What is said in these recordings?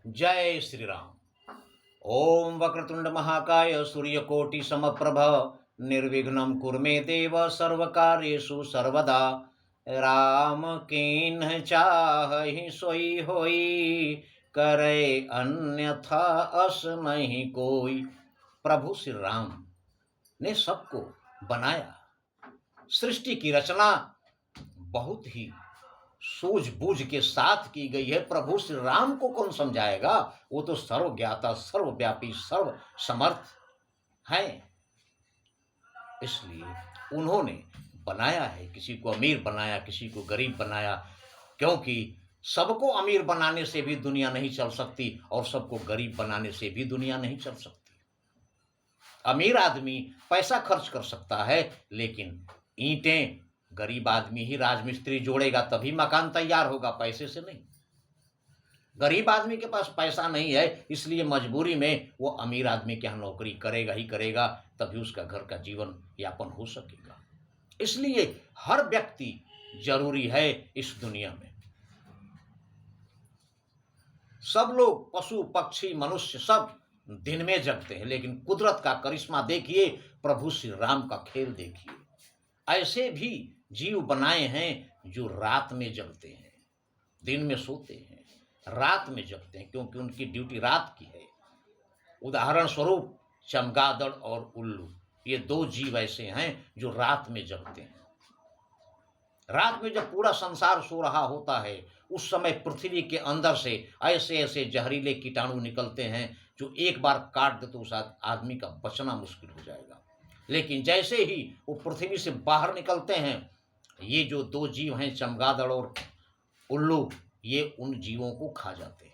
जय श्री राम। ओम वक्रतुंड महाकाय सूर्यकोटि समप्रभ निर्विघ्नं कुरु मे देव सर्वकार्येषु सर्वदा। राम कीन्ह चाहि सोई होई, करे अन्यथा अस नहीं कोई। प्रभु श्री राम ने सबको बनाया। सृष्टि की रचना बहुत ही सूझबूझ के साथ की गई है। प्रभु श्री राम को कौन समझाएगा? वो तो सर्वज्ञाता, सर्वव्यापी, सर्व समर्थ हैं। इसलिए उन्होंने बनाया है। किसी को अमीर बनाया, किसी को गरीब बनाया, क्योंकि सबको अमीर बनाने से भी दुनिया नहीं चल सकती और सबको गरीब बनाने से भी दुनिया नहीं चल सकती। अमीर आदमी पैसा खर्च कर सकता है, लेकिन ईंटें गरीब आदमी ही राजमिस्त्री जोड़ेगा, तभी मकान तैयार होगा, पैसे से नहीं। गरीब आदमी के पास पैसा नहीं है, इसलिए मजबूरी में वो अमीर आदमी के यहाँ नौकरी करेगा ही करेगा, तभी उसका घर का जीवन यापन हो सकेगा। इसलिए हर व्यक्ति जरूरी है इस दुनिया में। सब लोग, पशु पक्षी मनुष्य, सब दिन में जगते हैं, लेकिन कुदरत का करिश्मा देखिए, प्रभु श्री राम का खेल देखिए। ऐसे भी जीव बनाए हैं जो रात में जगते हैं, दिन में सोते हैं, रात में जगते हैं, क्योंकि उनकी ड्यूटी रात की है। उदाहरण स्वरूप चमगादड़ और उल्लू, ये दो जीव ऐसे हैं जो रात में जगते हैं। रात में जब पूरा संसार सो रहा होता है, उस समय पृथ्वी के अंदर से ऐसे ऐसे जहरीले कीटाणु निकलते हैं जो एक बार काट दे तो उस आदमी का बचना मुश्किल हो जाएगा। लेकिन जैसे ही वो पृथ्वी से बाहर निकलते हैं, ये जो दो जीव हैं, चमगादड़ और उल्लू, ये उन जीवों को खा जाते हैं।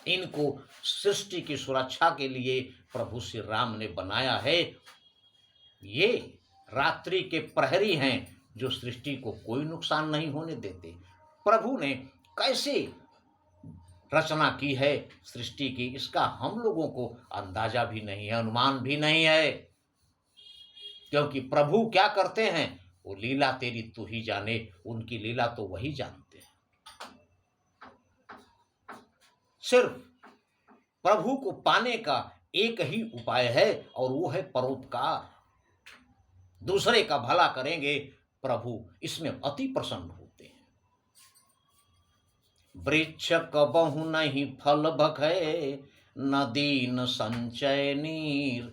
इनको सृष्टि की सुरक्षा के लिए प्रभु श्री राम ने बनाया है। ये रात्रि के प्रहरी हैं जो सृष्टि को कोई नुकसान नहीं होने देते। प्रभु ने कैसे रचना की है सृष्टि की, इसका हम लोगों को अंदाजा भी नहीं है, अनुमान भी नहीं है, क्योंकि प्रभु क्या करते हैं, वो लीला तेरी तू ही जाने, उनकी लीला तो वही जानते हैं। सिर्फ प्रभु को पाने का एक ही उपाय है और वो है परोपकार। दूसरे का भला करेंगे, प्रभु इसमें अति प्रसन्न होते हैं। वृक्ष कबहु नहीं फल भखे, नदी न संचय नीर।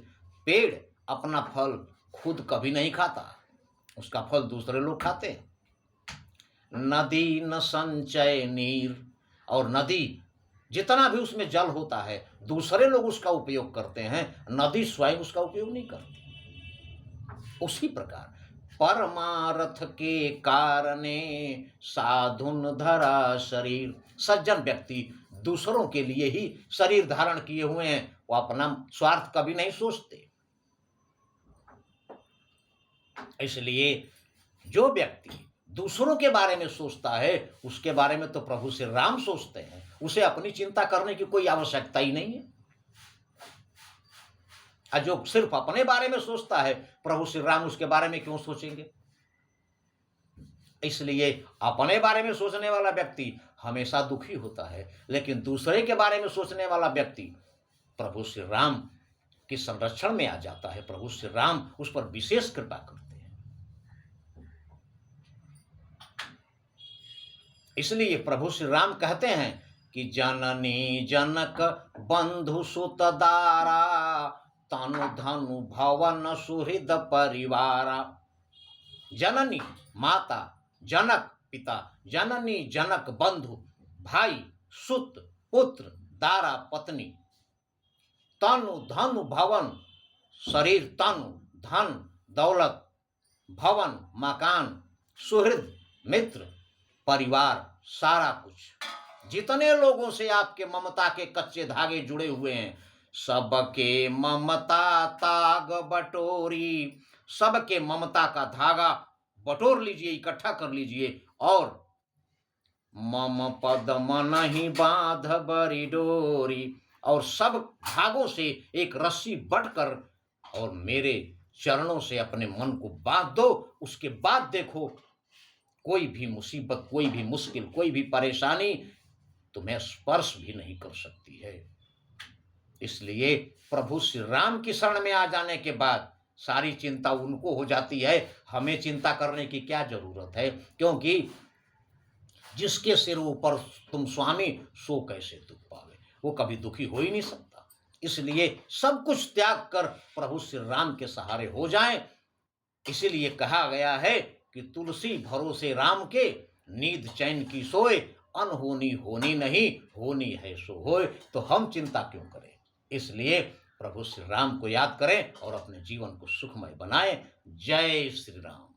पेड़ अपना फल खुद कभी नहीं खाता, उसका फल दूसरे लोग खाते हैं। नदी न संचय नीर, और नदी जितना भी उसमें जल होता है दूसरे लोग उसका उपयोग करते हैं, नदी स्वयं उसका उपयोग नहीं करती। उसी प्रकार परमार्थ के कारणे साधुन धरा शरीर। सज्जन व्यक्ति दूसरों के लिए ही शरीर धारण किए हुए हैं, वो अपना स्वार्थ कभी नहीं सोचते। इसलिए जो व्यक्ति दूसरों के बारे में सोचता है, उसके बारे में तो प्रभु श्री राम सोचते हैं, उसे अपनी चिंता करने की कोई आवश्यकता ही नहीं है। और जो सिर्फ अपने बारे में सोचता है, प्रभु श्री राम उसके बारे में क्यों सोचेंगे? इसलिए अपने बारे में सोचने वाला व्यक्ति हमेशा दुखी होता है, लेकिन दूसरे के बारे में सोचने वाला व्यक्ति प्रभु श्री राम के संरक्षण में आ जाता है। प्रभु श्री राम उस पर विशेष कृपा करते हैं। इसलिए प्रभु श्री राम कहते हैं कि जननी जनक बंधु सुत दारा, तनु धनु भवन सुहृद परिवारा। जननी माता, जनक पिता, जननी जनक बंधु भाई, सुत पुत्र, दारा पत्नी, तनु धनु भवन शरीर, तनु धन दौलत, भवन मकान, सुहृद मित्र, परिवार, सारा कुछ। जितने लोगों से आपके ममता के कच्चे धागे जुड़े हुए हैं, सबके ममता ताग बटोरी। सबके ममता का धागा बटोर लीजिए, इकट्ठा कर लीजिए, और मम पद मन ही बांध बरी डोरी। और सब धागों से एक रस्सी बटकर और मेरे चरणों से अपने मन को बांध दो। उसके बाद देखो, कोई भी मुसीबत, कोई भी मुश्किल, कोई भी परेशानी तुम्हें स्पर्श भी नहीं कर सकती है। इसलिए प्रभु श्री राम की शरण में आ जाने के बाद सारी चिंता उनको हो जाती है, हमें चिंता करने की क्या जरूरत है, क्योंकि जिसके सिर ऊपर तुम स्वामी सो कैसे दुख पावे, वो कभी दुखी हो ही नहीं सकता। इसलिए सब कुछ त्याग कर प्रभु श्री राम के सहारे हो जाएं। इसीलिए कहा गया है कि तुलसी भरोसे राम के, नींद चैन की सोए, अनहोनी होनी नहीं, होनी है सो होए। तो हम चिंता क्यों करें। इसलिए प्रभु श्री राम को याद करें और अपने जीवन को सुखमय बनाएं। जय श्री राम।